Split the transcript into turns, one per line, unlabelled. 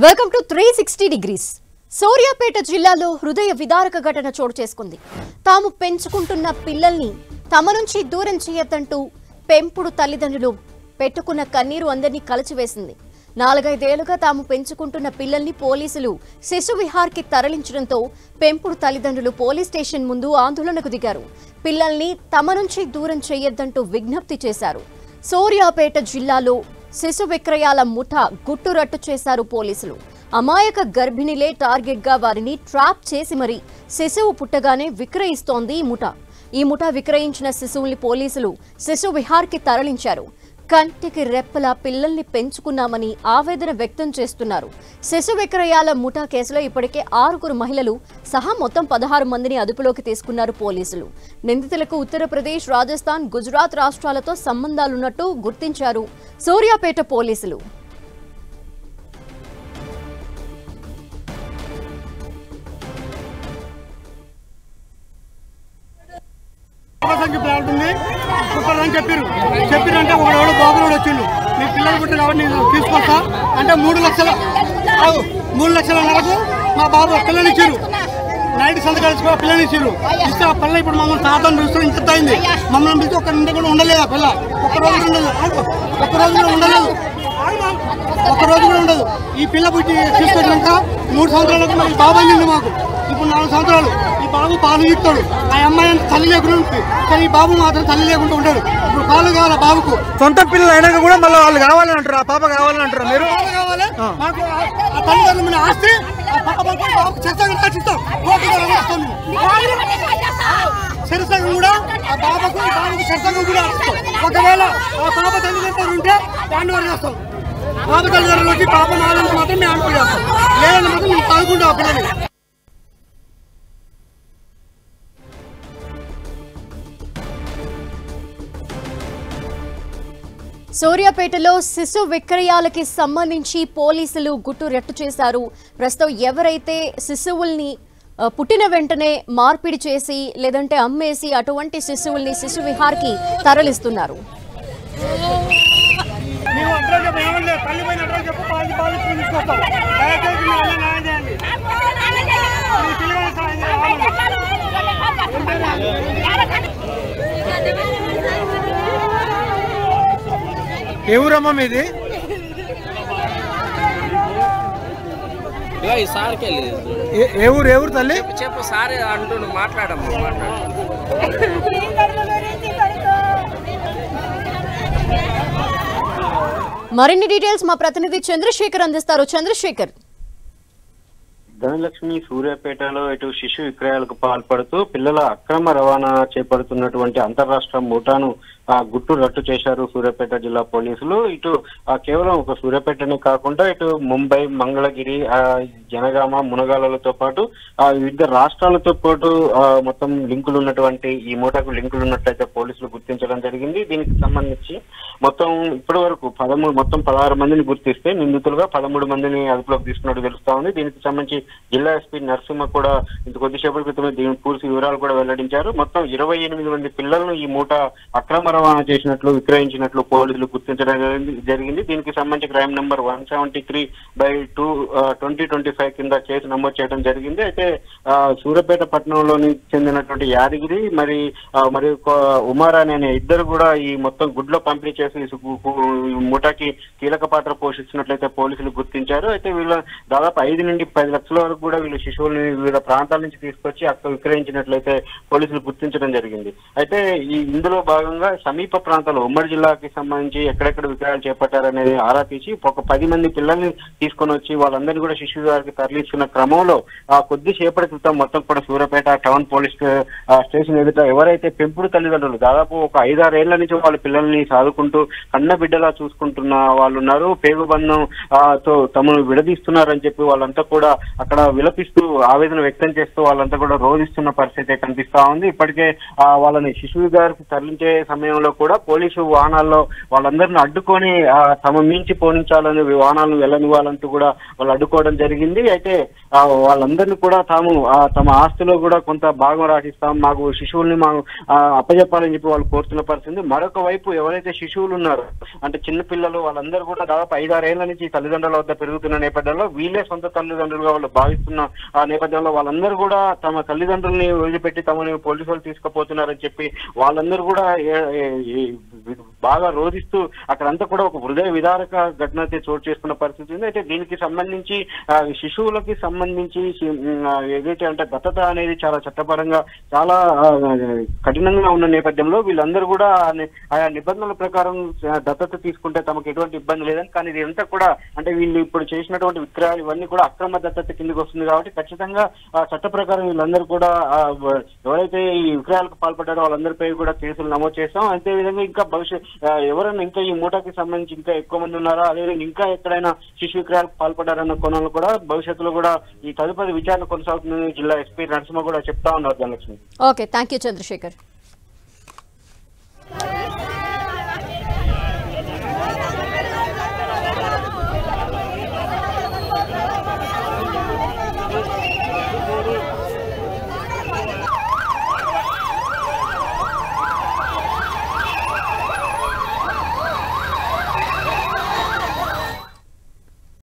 Welcome to 360 degrees. Suryapet జిల్లాలో హృదయ విదారక ఘటన చోటు చేసుకుంది. తాము పెంచుకుంటున్న పిల్లల్ని తమ నుంచి దూరం చేయొద్దంటూ పెంపుడు తల్లిదండ్రులు పెట్టుకున్న కన్నీరు అందరినీ కలిచివేసింది. 4-5 ఏళ్లుగా తాము పెంచుకుంటున్న పిల్లల్ని పోలీసులు శిశు విహార్కి తరలించడంతో పెంపుడు తల్లిదండ్రులు పోలీస్ స్టేషన్ ముందు ఆందోళనకు దిగారు. పిల్లల్ని తమ నుంచి దూరం చేయొద్దంటూ విజ్ఞప్తి చేశారు. సూర్యాపేట జిల్లాలో శిశు విక్రయాల ముఠా గుట్టురట్టు చేశారు పోలీసులు. అమాయక గర్భిణిలే టార్గెట్ గా వారిని ట్రాప్ చేసి మరీ శిశువు పుట్టగానే విక్రయిస్తోంది ఈ ముఠా విక్రయించిన శిశువుల్ని పోలీసులు శిశు విహార్కి తరలించారు. కంటికి రెప్పలా పిల్లల్ని పెంచుకున్నామని ఆవేదన వ్యక్తం చేస్తున్నారు. శిశు విక్రయాల ముఠా కేసులో ఇప్పటికే 6 మహిళలు సహా మొత్తం 16 మందిని అదుపులోకి తీసుకున్నారు పోలీసులు. నిందితులకు ఉత్తరప్రదేశ్, రాజస్థాన్, గుజరాత్ రాష్ట్రాలతో సంబంధాలున్నట్టు గుర్తించారు సూర్యాపేట పోలీసులు.
చెప్పిరంటే ఒకడు బాబులు వచ్చిండు, మీ పిల్లలు పుట్టి కాబట్టి నేను తీసుకొస్తా అంటే 3 లక్షలకు మా బాబు పిల్లలు ఇచ్చారు. నైట్ సంతకాలు పిల్లలు ఇచ్చారు. ఇస్తే ఆ పిల్ల ఇప్పుడు మమ్మల్ని తాతను చూస్తూ ఇంత అయింది. మమ్మల్ని పిలిచి ఒక్క నిండా కూడా ఉండలేదు. ఆ పిల్ల ఒక్క రోజు కూడా ఉండదు. ఈ పిల్ల పుట్టి తీసుకొచ్చినాక 3 సంవత్సరాలకు మరి బాబు అయింది మాకు. ఇప్పుడు 4 సంవత్సరాలు ఈ బాబు పాలు ఇస్తాడు. ఆ అమ్మాయి అంటే తల్లి లేకుండా ఉంటుంది, కానీ ఈ బాబు మాత్రం తల్లి లేకుండా ఉంటాడు. ఇప్పుడు పాలు కావాలి బాబుకు. సొంత పిల్లలు అయినాక కూడా మళ్ళీ వాళ్ళు కావాలని అంటారు, ఆ పాప కావాలని అంటారు. మీరు కావాలి మాకు ఆ తల్లిదండ్రుల ఆస్తి సరిసగం కూడా ఆ బాబుకు సరిసగం కూడా ఒకవేళ ఆ పాప తల్లిదండ్రులు ఉంటే దాన్ని వరకు చేస్తాం. పాప తల్లిదండ్రులు వచ్చి పాప నాలుగు మాత్రం మేము అనుకో చేస్తాం, లేదంటే మాత్రం మేము చదువుకుంటాం ఆ పిల్లలు.
సూర్యాపేటలో శిశు విక్రయాలకి సంబంధించి పోలీసులు గుట్టు రట్టు చేశారు. ప్రస్తుతం ఎవరైతే శిశువుల్ని పుట్టిన వెంటనే మార్పిడి చేసి లేదంటే అమ్మేసి అటువంటి శిశువుల్ని శిశు విహార్కి తరలిస్తున్నారు.
ఎవరమ్మా మీది? ఎవరు తల్లి
చెప్పు సార్ అంటూ మాట్లాడమ్మా.
మరిన్ని డీటెయిల్స్ మా ప్రతినిధి చంద్రశేఖర్ అందిస్తారు. చంద్రశేఖర్.
ధనలక్ష్మి సూర్యాపేటలో ఇటు శిశు విక్రయాలకు పాల్పడుతూ పిల్లల అక్రమ రవాణా చేపడుతున్నటువంటి అంతర్రాష్ట్ర ముఠాను గుట్టు రట్టు చేశారు సూర్యాపేట జిల్లా పోలీసులు. ఇటు కేవలం ఒక సూర్యాపేటనే కాకుండా ఇటు ముంబై, మంగళగిరి, జనగామ, మునగాలతో పాటు వివిధ రాష్ట్రాలతో పాటు మొత్తం లింకులు ఉన్నటువంటి ఈ ముఠాకు లింకులు ఉన్నట్లయితే పోలీసులు గుర్తించడం జరిగింది. దీనికి సంబంధించి మొత్తం ఇప్పటి వరకు 16 మందిని గుర్తిస్తే నిందితులుగా 13 మందిని అదుపులోకి తీసుకున్నట్టు తెలుస్తా ఉంది. దీనికి సంబంధించి జిల్లా ఎస్పీ నరసింహ కూడా ఇంత కొద్దిసేపటి క్రితమే దీని పూర్తి వివరాలు కూడా వెల్లడించారు. మొత్తం 28 మంది పిల్లలను ఈ మూట అక్రమ రవాణా చేసినట్లు, విక్రయించినట్లు పోలీసులు గుర్తించడం జరిగింది. దీనికి సంబంధించి క్రైమ్ నెంబర్ 173/2025 కింద కేసు నమోదు చేయడం జరిగింది. అయితే సూర్యాపేట పట్టణంలోని చెందినటువంటి యాదగిరి మరియు ఉమారాణి అనే ఇద్దరు కూడా ఈ మొత్తం గుడ్లో పంపిణీ చేసి ముఠాకి కీలక పాత్ర పోషిస్తున్నట్లయితే పోలీసులు గుర్తించారు. అయితే వీళ్ళ దాదాపు 5 నుండి 10 లక్షల వరకు కూడా వీళ్ళు శిశువుల్ని వివిధ ప్రాంతాల నుంచి తీసుకొచ్చి అక్కడ విక్రయించినట్లయితే పోలీసులు గుర్తించడం జరిగింది. అయితే ఇందులో భాగంగా సమీప ప్రాంతాల్లో ఉమ్మడి జిల్లాకి సంబంధించి ఎక్కడెక్కడ విక్రయాలు చేపట్టారనేది ఆరా తీసి ఒక 10 మంది పిల్లల్ని తీసుకొని వచ్చి వాళ్ళందరినీ కూడా శిశు విహార్కి తరలిస్తున్న క్రమంలో కొద్దిసేపటి క్రితం మొత్తం కూడా సూర్యాపేట టౌన్ పోలీస్ స్టేషన్ ఎదుట ఎవరైతే పెంపుడు తల్లిదండ్రులు దాదాపు ఒక 5-6 ఏళ్ల నుంచి వాళ్ళ పిల్లల్ని సాదుకుంటూ కన్న బిడ్డలా చూసుకుంటున్న వాళ్ళు ఉన్నారు, పేగుబంధం తో తమను విడదీస్తున్నారని చెప్పి వాళ్ళంతా కూడా అక్కడ విలపిస్తూ ఆవేదన వ్యక్తం చేస్తూ వాళ్ళంతా కూడా రోధిస్తున్న పరిస్థితి కనిపిస్తా ఉంది. ఇప్పటికే వాళ్ళని శిశు విహార్కి తరలించే సమయం సమయంలో కూడా పోలీసు వాహనాల్లో వాళ్ళందరిని అడ్డుకొని తమ మించి పోనించాలని వాహనాలను వెళ్ళనివ్వాలంటూ కూడా వాళ్ళు అడ్డుకోవడం జరిగింది. అయితే వాళ్ళందరినీ కూడా తమ ఆస్తిలో కూడా కొంత భాగం రాసిస్తాం, మాకు శిశువుల్ని అప్పచెప్పాలని చెప్పి వాళ్ళు కోరుతున్న పరిస్థితి. మరొక వైపు ఎవరైతే శిశువులు ఉన్నారో అంటే చిన్న పిల్లలు వాళ్ళందరూ కూడా దాదాపు 5-6 ఏళ్ల నుంచి తల్లిదండ్రుల వద్ద పెరుగుతున్న నేపథ్యంలో వీళ్ళే సొంత తల్లిదండ్రులుగా వాళ్ళు భావిస్తున్న ఆ నేపథ్యంలో వాళ్ళందరూ కూడా తమ తల్లిదండ్రుల్ని వదిలిపెట్టి తమని పోలీసు వాళ్ళు తీసుకుపోతున్నారని చెప్పి వాళ్ళందరూ కూడా బాగా రోధిస్తూ అక్కడంతా కూడా ఒక హృదయ విదారక ఘటన అయితే చోటు చేసుకున్న పరిస్థితి ఉంది. అయితే దీనికి సంబంధించి శిశువులకి సంబంధించి ఏదైతే అంటే దత్తత అనేది చాలా చట్టపరంగా చాలా కఠినంగా ఉన్న నేపథ్యంలో వీళ్ళందరూ కూడా ఆయా నిబంధనల ప్రకారం దత్తత తీసుకుంటే తమకు ఎటువంటి ఇబ్బంది లేదని, కానీ ఇది అంతా కూడా అంటే వీళ్ళు ఇప్పుడు చేసినటువంటి విక్రయాలు ఇవన్నీ కూడా అక్రమ దత్తత కిందకి వస్తుంది కాబట్టి ఖచ్చితంగా చట్ట ప్రకారం వీళ్ళందరూ కూడా ఎవరైతే ఈ విక్రయాలకు పాల్పడ్డారో వాళ్ళందరిపై కూడా కేసులు నమోదు చేస్తాం. అంతేవిధంగా ఇంకా ఎవరైనా ఇంకా ఈ మూటకి సంబంధించి ఇంకా ఎక్కువ మంది ఉన్నారా, అదేవిధంగా ఇంకా ఎక్కడైనా శిశు విక్రయాలకు పాల్పడ్డారన్న కోణంలో కూడా భవిష్యత్తులో కూడా ఈ తదుపరి విచారణ కొనసాగుతుందని జిల్లా ఎస్పీ నరసింహ కూడా చెప్తా ఉన్నారు Dhanalakshmi.
Okay, thank you Chandrasekhar.